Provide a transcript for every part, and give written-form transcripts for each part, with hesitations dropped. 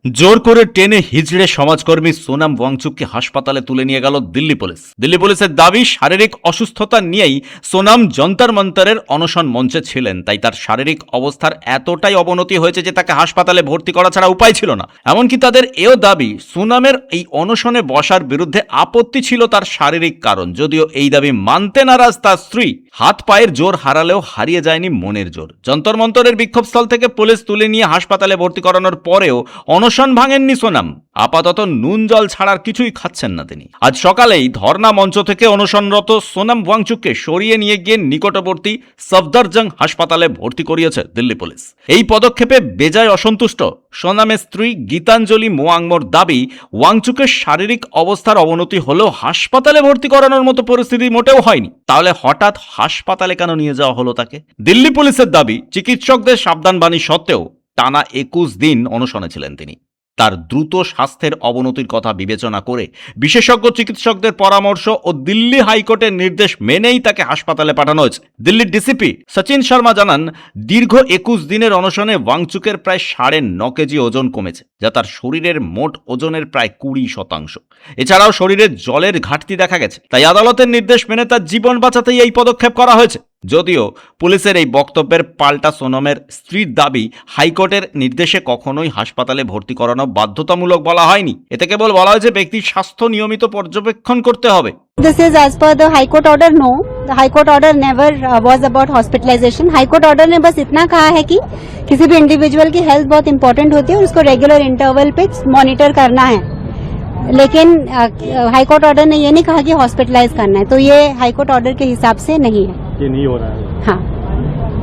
জোর করে টেনে হিজড়ে সমাজকর্মী সোনাম ওয়াংচুককে হাসপাতালে তুলে নিয়ে গেল দিল্লি পুলিশ। দিল্লি পুলিশের দাবি, শারীরিক অসুস্থতা নিয়েই সোনাম যন্তর মন্তরের অনশন মঞ্চে ছিলেন, তাই তার শারীরিক অবস্থার এতটাই অবনতি হয়েছে যে তাকে হাসপাতালে ভর্তি করা ছাড়া উপায় ছিল না। এমনকি তাদের এও দাবি, সোনামের এই অনশনে বসার বিরুদ্ধে আপত্তি ছিল তার শারীরিক কারণ। যদিও এই দাবি মানতে নারাজ তার স্ত্রী। হাত পায়ের জোর হারালেও হারিয়ে যায়নি মনের জোর। যন্তর মন্তরের বিক্ষোভস্থল থেকে পুলিশ তুলে নিয়ে হাসপাতালে ভর্তি করানোর পরেও অনশন ভাঙেননি সোনাম। আপাতত নুন জল ছাড়ার কিছুই খাচ্ছেন না তিনি। আজ সকালেই ধর্ণা মঞ্চ থেকে অনশনরত সোনাম ওয়াংচুককে সরিয়ে নিয়ে গিয়ে নিকটবর্তী সফদরজং হাসপাতালে ভর্তি করিয়েছে দিল্লি পুলিশ। এই পদক্ষেপে বেজায় অসন্তুষ্ট সোনামের স্ত্রী গীতাঞ্জলি মোয়াংমোর দাবি, ওয়াংচুকের শারীরিক অবস্থার অবনতি হলেও হাসপাতালে ভর্তি করানোর মতো পরিস্থিতি মোটেও হয়নি। তাহলে হঠাৎ হাসপাতালে কেন নিয়ে যাওয়া হলো তাকে? দিল্লি পুলিশের দাবি, চিকিৎসকদের সাবধানবাণী সত্ত্বেও টানা 21 দিন অনশনে ছিলেন তিনি। তার দ্রুত স্বাস্থ্যের অবনতির কথা বিবেচনা করে বিশেষজ্ঞ চিকিৎসকদের পরামর্শ ও দিল্লি হাইকোর্টের নির্দেশ মেনেই তাকে হাসপাতালে পাঠানো হয়েছে। দিল্লির ডিসিপি সচিন শর্মা জানান, দীর্ঘ 21 দিনের অনশনে ওয়াংচুকের প্রায় 9.5 কেজি ওজন কমেছে, যা তার শরীরের মোট ওজনের প্রায় 20%। এছাড়াও শরীরে জলের ঘাটতি দেখা গেছে, তাই আদালতের নির্দেশ মেনে তার জীবন বাঁচাতেই এই পদক্ষেপ করা হয়েছে। যদিও পুলিশের এই বক্তব্যের পাল্টা সোনামের স্ত্রীর দাবি, হাইকোর্টের নির্দেশে কখনোই হাসপাতালে ভর্তি করানো বাধ্যতামূলক বলা হয়নি। এতে কেবল বলা হয়েছে ব্যক্তির স্বাস্থ্য নিয়মিত পর্যবেক্ষণ করতে হবে। This is as per the High Court order. No, the High Court order never was about hospitalization. High Court order ने बस इतना कहा है कि किसी भी इंडिविजुअल की हेल्थ बहुत इंपॉर्टेंट होती है और उसको रेगुलर इंटरवल पे मॉनिटर करना है। लेकिन हाई कोर्ट ऑर्डर ने ये नहीं कहा कि हॉस्पिटलाइज करना है, तो ये हाई कोर्ट ऑर्डर के हिसाब से नहीं है। ये नहीं हो रहा है। हाँ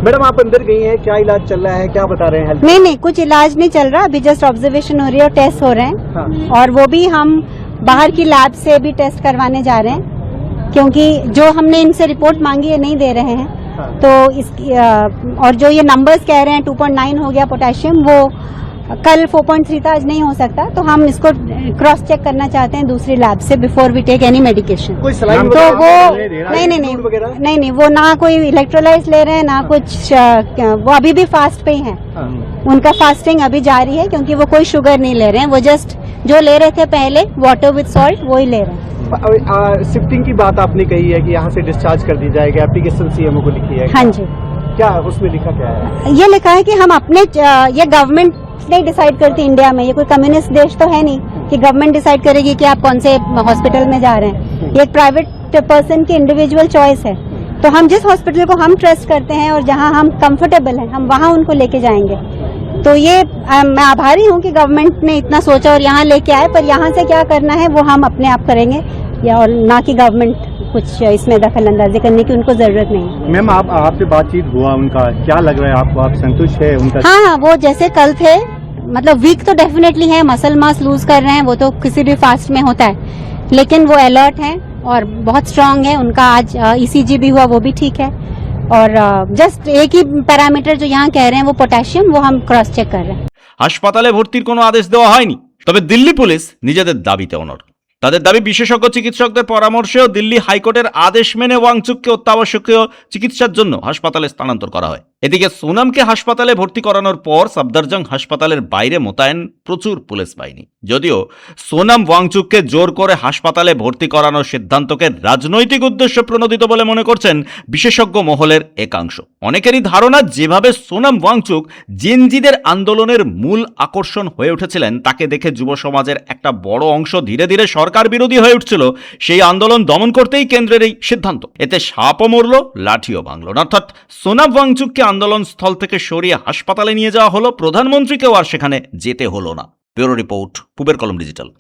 मैडम, आप अंदर गई हैं, क्या इलाज चल रहा है, क्या बता रहे हैं? नहीं, कुछ इलाज नहीं चल रहा, अभी जस्ट ऑब्जर्वेशन हो रही है और टेस्ट हो रहे हैं। हाँ। और वो भी हम बाहर की लैब से भी टेस्ट करवाने जा रहे हैं, क्योंकि जो हमने इनसे रिपोर्ट मांगी है नहीं दे रहे हैं। हाँ। तो इसकी और जो ये नंबर्स कह रहे हैं 2.9 हो गया पोटेशियम, वो कल 4.3 था, आज नहीं हो सकता, तो हम इसको क्रॉस चेक करना चाहते हैं दूसरी लैब से before we take any medication. कोई सलाइन तो वो नहीं, वो ना कोई इलेक्ट्रोलाइज ले रहे हैं ना कुछ, वो अभी भी फास्ट पे ही हैं। हाँ। उनका फास्टिंग अभी जारी है, क्योंकि वो कोई शुगर नहीं ले रहे हैं, वो जस्ट जो ले रहे थे पहले वाटर विद सॉल्ट वो ही ले रहे हैं। शिफ्टिंग की बात आपने कही है कि यहाँ से डिस्चार्ज कर दी जाएगी, एप्लीकेशन सीएमओ को लिखी है। हाँ जी, क्या उसमें लिखा क्या है? ये लिखा है कि हम अपने, ये गवर्नमेंट नहीं डिसाइड करती इंडिया में, ये कोई कम्युनिस्ट देश तो है नहीं कि गवर्नमेंट डिसाइड करेगी कि आप कौन से हॉस्पिटल में जा रहे हैं। ये एक प्राइवेट पर्सन की इंडिविजुअल चॉइस है। तो हम जिस हॉस्पिटल को हम ट्रस्ट करते हैं और जहां हम कंफर्टेबल हैं, हम वहां उनको लेके जाएंगे। तो ये मैं आभारी हूं कि गवर्नमेंट ने इतना सोचा और यहाँ लेके आए, पर यहाँ से क्या करना है वो हम अपने आप करेंगे, या और ना कि गवर्नमेंट कुछ इसमें दखल अंदाजी करने की उनको जरूरत नहीं है। मैम, आपसे बातचीत हुआ उनका, क्या लग रहा है आपको? आप संतुष्ट है उनका? हाँ, वो जैसे कल थे, मतलब वीक तो डेफिनेटली है, मसल मास लूज कर रहे हैं, वो तो किसी भी फास्ट में होता है, लेकिन वो अलर्ट हैं और बहुत स्ट्रांग है। उनका आज ECG भी हुआ, वो भी ठीक है। और जस्ट एक ही पैरामीटर जो यहाँ कह रहे हैं वो पोटेशियम, वो हम क्रॉस चेक कर रहे हैं। হাসপাতালে ভর্তির কোনো আদেশ দেওয়া হয়নি, তবে দিল্লি পুলিশ নিজেদের দাবিতে অনড়। তাদের দাবি, বিশেষজ্ঞ চিকিৎসকদের পরামর্শেও দিল্লি হাইকোর্টের আদেশ মেনে ওয়াংচুককে অত্যাবশ্যকীয় চিকিৎসার জন্য হাসপাতালে স্থানান্তর করা হয়। এদিকে সোনামকে হাসপাতালে ভর্তি করানোর পর সফদরজং হাসপাতালের বাইরে মোতায়েন প্রচুর পুলিশ বাহিনী। যদিও সোনাম ওয়াংচুককে জোর করে হাসপাতালে ভর্তি করানোর সিদ্ধান্তকে রাজনৈতিক উদ্দেশ্য প্রণোদিত বলে মনে করছেন বিশেষজ্ঞ মহলের একাংশ। অনেকেরই ধারণা, যেভাবে সোনাম ওয়াংচুক জেনজিদের আন্দোলনের মূল আকর্ষণ হয়ে উঠেছিলেন, তাকে দেখে যুব সমাজের একটা বড় অংশ ধীরে ধীরে সরকার বিরোধী হয়ে উঠছিল। সেই আন্দোলন দমন করতেই কেন্দ্রের এই সিদ্ধান্ত। এতে সাপও মরল, লাঠিও ভাঙল। অর্থাৎ সোনাম ওয়াংচুককে আন্দোলন স্থল থেকে সরিয়ে হাসপাতালে নিয়ে যাওয়া হলো, প্রধানমন্ত্রীকেও আর সেখানে যেতে হলো না। ব্যুরো রিপোর্ট, পূবের কলম ডিজিটাল।